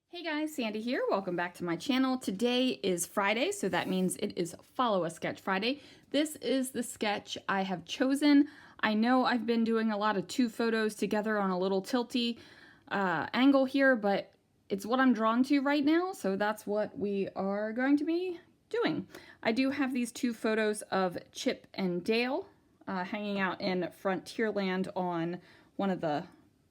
Hey guys, Sandy here. Welcome back to my channel. Today is Friday, so that means it is Follow a Sketch Friday. This is the sketch I have chosen. I know I've been doing a lot of two photos together on a little tilty angle here, but it's what I'm drawn to right now, so that's what we are going to be doing. I do have these two photos of Chip and Dale hanging out in Frontierland on one of the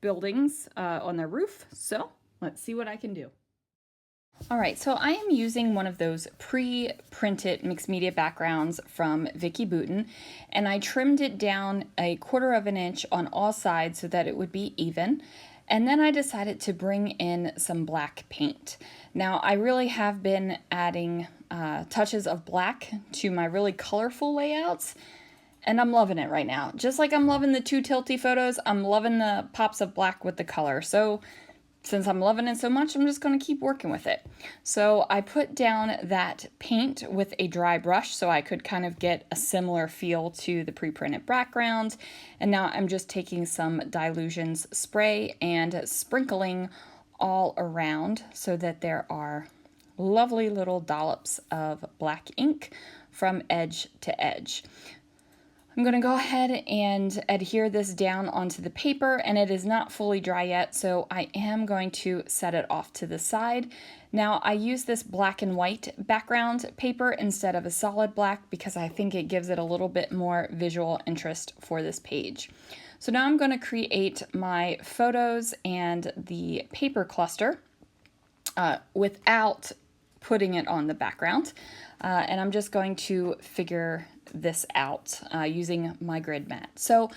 buildings on their roof, so let's see what I can do. All right, so I am using one of those pre-printed mixed media backgrounds from Vicki Boutin, and I trimmed it down 1/4 of an inch on all sides so that it would be even. And then I decided to bring in some black paint. Now, I really have been adding touches of black to my really colorful layouts, and I'm loving it right now. Just like I'm loving the two tilty photos, I'm loving the pops of black with the color. So since I'm loving it so much, I'm just going to keep working with it. So I put down that paint with a dry brush so I could kind of get a similar feel to the pre-printed background. And now I'm just taking some Dilutions spray and sprinkling all around so that there are lovely little dollops of black ink from edge to edge. I'm going to go ahead and adhere this down onto the paper, and it is not fully dry yet, so I am going to set it off to the side. Now, I use this black and white background paper instead of a solid black because I think it gives it a little bit more visual interest for this page. So now I'm going to create my photos and the paper cluster without putting it on the background. And I'm just going to figure this out using my grid mat. So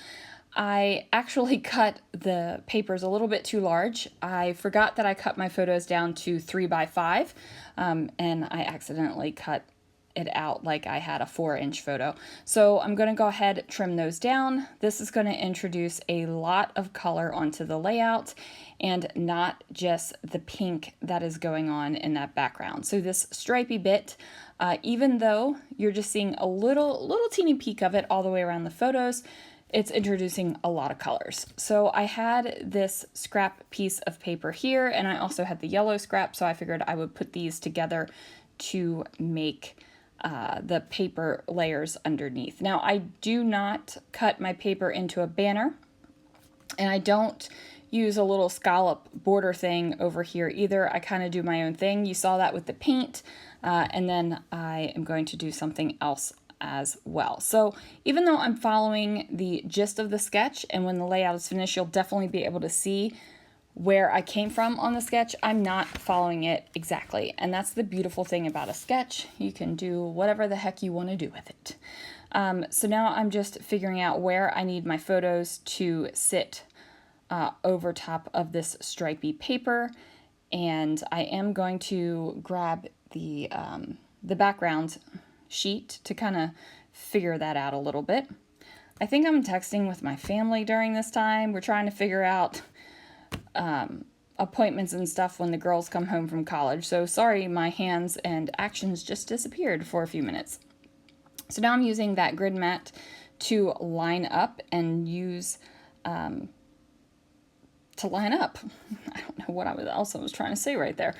I actually cut the papers a little bit too large. I forgot that I cut my photos down to 3 by 5, and I accidentally cut it out like I had a 4-inch photo. So I'm going to go ahead, trim those down. This is going to introduce a lot of color onto the layout and not just the pink that is going on in that background. So this stripy bit, even though you're just seeing a little teeny peek of it all the way around the photos, it's introducing a lot of colors. So I had this scrap piece of paper here, and I also had the yellow scrap, so I figured I would put these together to make the paper layers underneath. Now, I do not cut my paper into a banner, and I don't use a little scallop border thing over here either. I kind of do my own thing. You saw that with the paint, and then I am going to do something else as well. So even though I'm following the gist of the sketch, and when the layout is finished, you'll definitely be able to see where I came from on the sketch, I'm not following it exactly. And that's the beautiful thing about a sketch. You can do whatever the heck you want to do with it. So now I'm just figuring out where I need my photos to sit over top of this stripy paper. And I am going to grab the background sheet to kind of figure that out a little bit. I think I'm texting with my family during this time. We're trying to figure out appointments and stuff when the girls come home from college. So sorry, my hands and actions just disappeared for a few minutes. So now I'm using that grid mat to line up and use to line up. I don't know what else I was trying to say right there.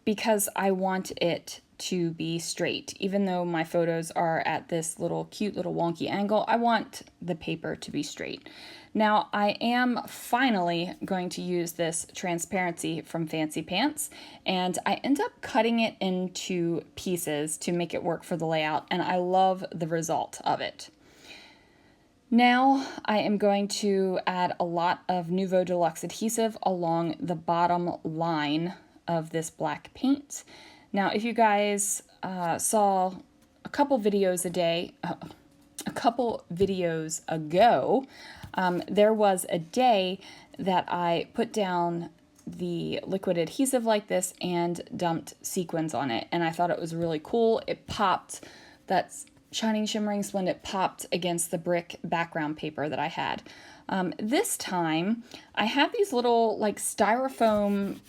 Because I want it to be straight. Even though my photos are at this cute little wonky angle, I want the paper to be straight. Now, I am finally going to use this transparency from Fancy Pants, and I end up cutting it into pieces to make it work for the layout, and I love the result of it. Now I am going to add a lot of Nouveau Deluxe adhesive along the bottom line of this black paint. Now, if you guys saw a couple videos ago, there was a day that I put down the liquid adhesive like this and dumped sequins on it, and I thought it was really cool. It popped, that's shining, shimmering, splendid, popped against the brick background paper that I had. This time, I have these little like styrofoam,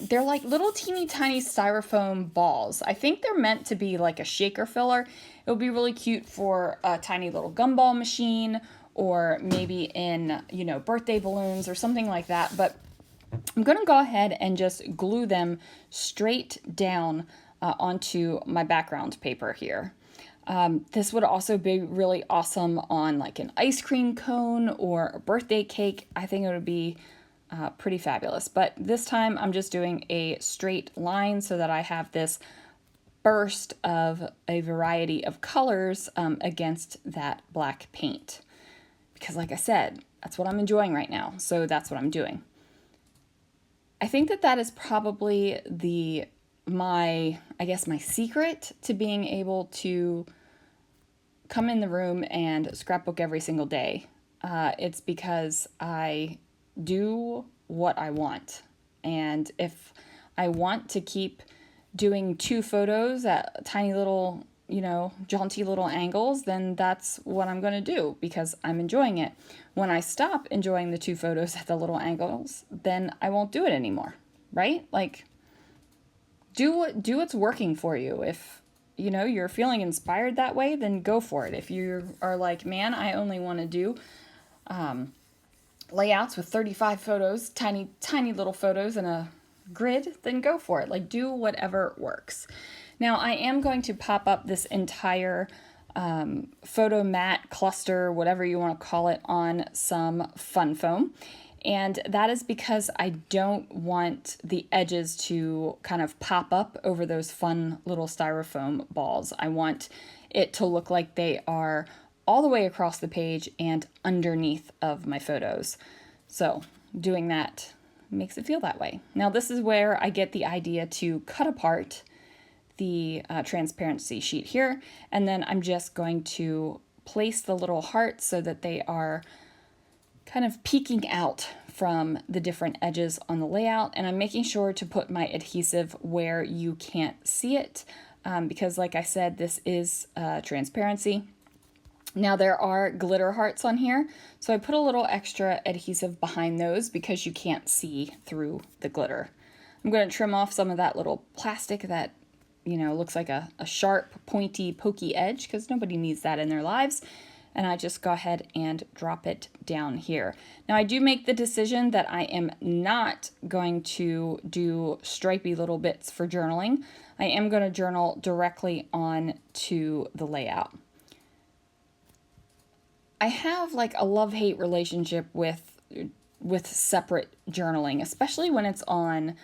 they're like little teeny tiny styrofoam balls. I think they're meant to be like a shaker filler. It would be really cute for a tiny little gumball machine, or maybe in, birthday balloons or something like that. But I'm going to go ahead and just glue them straight down onto my background paper here. This would also be really awesome on like an ice cream cone or a birthday cake. I think it would be pretty fabulous. But this time I'm just doing a straight line so that I have this burst of a variety of colors against that black paint. Because like I said, that's what I'm enjoying right now. So that's what I'm doing. I think that that is probably my secret to being able to come in the room and scrapbook every single day. It's because I do what I want. And if I want to keep doing 2 photos at tiny little, jaunty little angles, then that's what I'm going to do because I'm enjoying it. When I stop enjoying the 2 photos at the little angles, then I won't do it anymore, right? Like, do what's working for you. If, you're feeling inspired that way, then go for it. If you are like, man, I only want to do layouts with 35 photos, tiny little photos in a grid, then go for it. Like, do whatever works. Now I am going to pop up this entire photo mat cluster, whatever you want to call it, on some fun foam. And that is because I don't want the edges to kind of pop up over those fun little styrofoam balls. I want it to look like they are all the way across the page and underneath of my photos. So doing that makes it feel that way. Now this is where I get the idea to cut apart the transparency sheet here, and then I'm just going to place the little hearts so that they are kind of peeking out from the different edges on the layout, and I'm making sure to put my adhesive where you can't see it because like I said, this is transparency. Now there are glitter hearts on here, so I put a little extra adhesive behind those because you can't see through the glitter. I'm going to trim off some of that little plastic that, looks like a sharp, pointy, pokey edge because nobody needs that in their lives. And I just go ahead and drop it down here. Now I do make the decision that I am not going to do stripy little bits for journaling. I am going to journal directly on to the layout. I have like a love-hate relationship with separate journaling, especially when it's on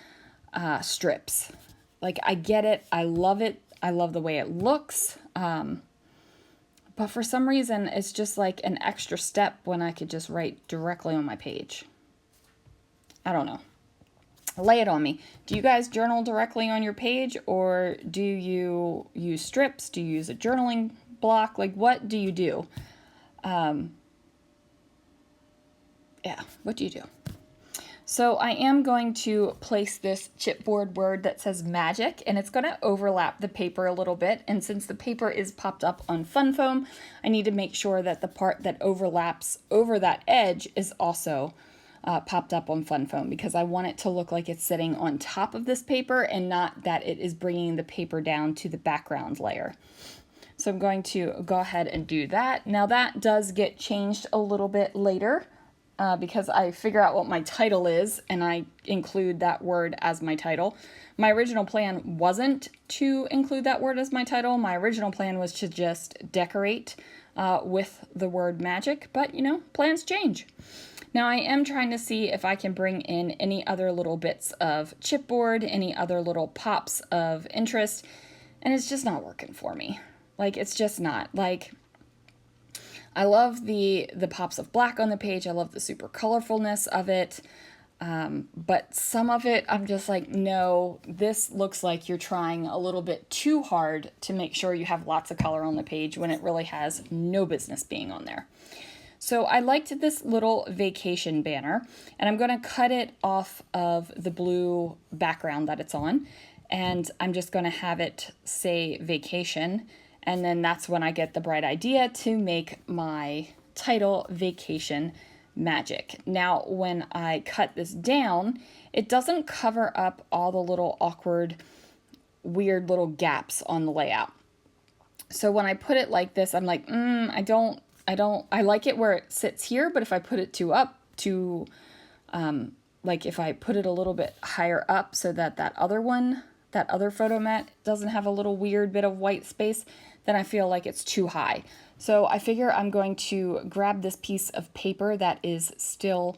strips. Like, I get it, I love the way it looks, but for some reason it's just like an extra step when I could just write directly on my page. I don't know. Lay it on me. Do you guys journal directly on your page, or do you use strips? Do you use a journaling block? Like, what do you do? What do you do? So I am going to place this chipboard word that says magic, and it's going to overlap the paper a little bit. And since the paper is popped up on fun foam, I need to make sure that the part that overlaps over that edge is also popped up on fun foam, because I want it to look like it's sitting on top of this paper and not that it is bringing the paper down to the background layer. So I'm going to go ahead and do that. Now that does get changed a little bit later because I figure out what my title is and I include that word as my title. My original plan wasn't to include that word as my title. My original plan was to just decorate with the word magic, but plans change. Now I am trying to see if I can bring in any other little bits of chipboard, any other little pops of interest, and it's just not working for me. Like, it's just not. Like, I love the pops of black on the page. I love the super colorfulness of it. But some of it, I'm just like, no, this looks like you're trying a little bit too hard to make sure you have lots of color on the page when it really has no business being on there. So I liked this little vacation banner, and I'm going to cut it off of the blue background that it's on, and I'm just going to have it say vacation. And then that's when I get the bright idea to make my title Vacation Magic. Now, when I cut this down, it doesn't cover up all the little awkward, weird little gaps on the layout. So when I put it like this, I'm like, I like it where it sits here, but if I put it too like if I put it a little bit higher up so that that other photo mat doesn't have a little weird bit of white space, then I feel like it's too high. So I figure I'm going to grab this piece of paper that is still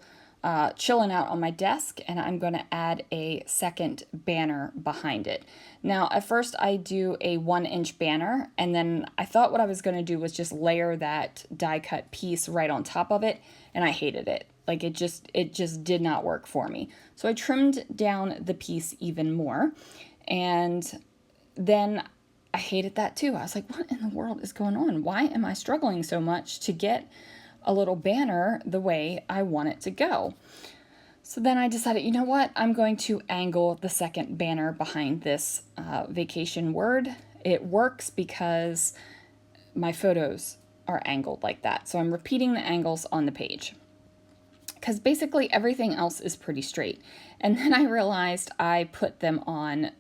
chilling out on my desk, and I'm going to add a second banner behind it. Now, at first I do a 1-inch banner, and then I thought what I was going to do was just layer that die cut piece right on top of it, and I hated it. Like it just did not work for me. So I trimmed down the piece even more, and then I hated that too. I was like, what in the world is going on? Why am I struggling so much to get a little banner the way I want it to go? So then I decided, you know what? I'm going to angle the second banner behind this vacation word. It works because my photos are angled like that. So I'm repeating the angles on the page, because basically everything else is pretty straight. And then I realized I put them on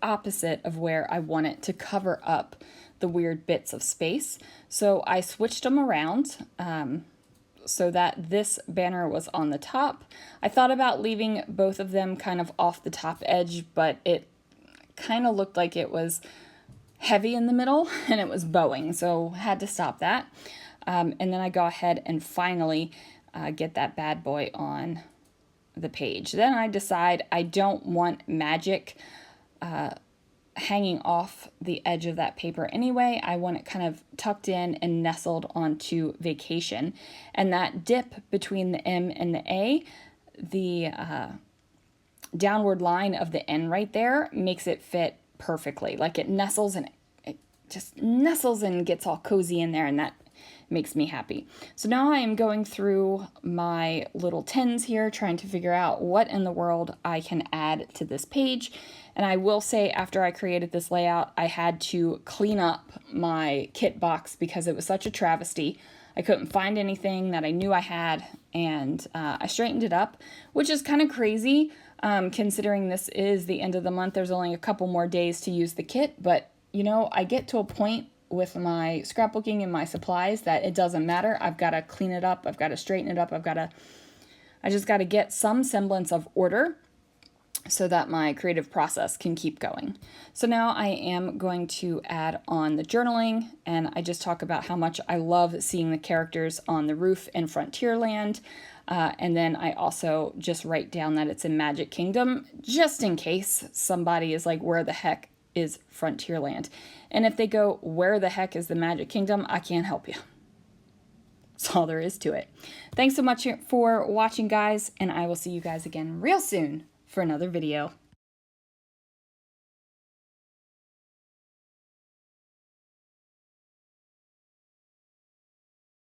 opposite of where I want it to cover up the weird bits of space. So I switched them around so that this banner was on the top. I thought about leaving both of them kind of off the top edge, but it kind of looked like it was heavy in the middle and it was bowing, so had to stop that. And then I go ahead and finally get that bad boy on the page. Then I decide I don't want magic hanging off the edge of that paper anyway. I want it kind of tucked in and nestled onto vacation. And that dip between the M and the A, the downward line of the N right there, makes it fit perfectly. Like it nestles and it just nestles and gets all cozy in there, and that makes me happy. So now I am going through my little tins here, trying to figure out what in the world I can add to this page. And I will say, after I created this layout, I had to clean up my kit box because it was such a travesty. I couldn't find anything that I knew I had, and I straightened it up, which is kind of crazy considering this is the end of the month. There's only a couple more days to use the kit, but you know, I get to a point with my scrapbooking and my supplies that it doesn't matter. I've got to clean it up. I've got to straighten it up. I just got to get some semblance of order so that my creative process can keep going. So now I am going to add on the journaling, and I just talk about how much I love seeing the characters on the roof in Frontierland. And then I also just write down that it's in Magic Kingdom, just in case somebody is like, where the heck is Frontierland? And if they go, where the heck is the Magic Kingdom? I can't help you. That's all there is to it. Thanks so much for watching, guys, and I will see you guys again real soon for another video.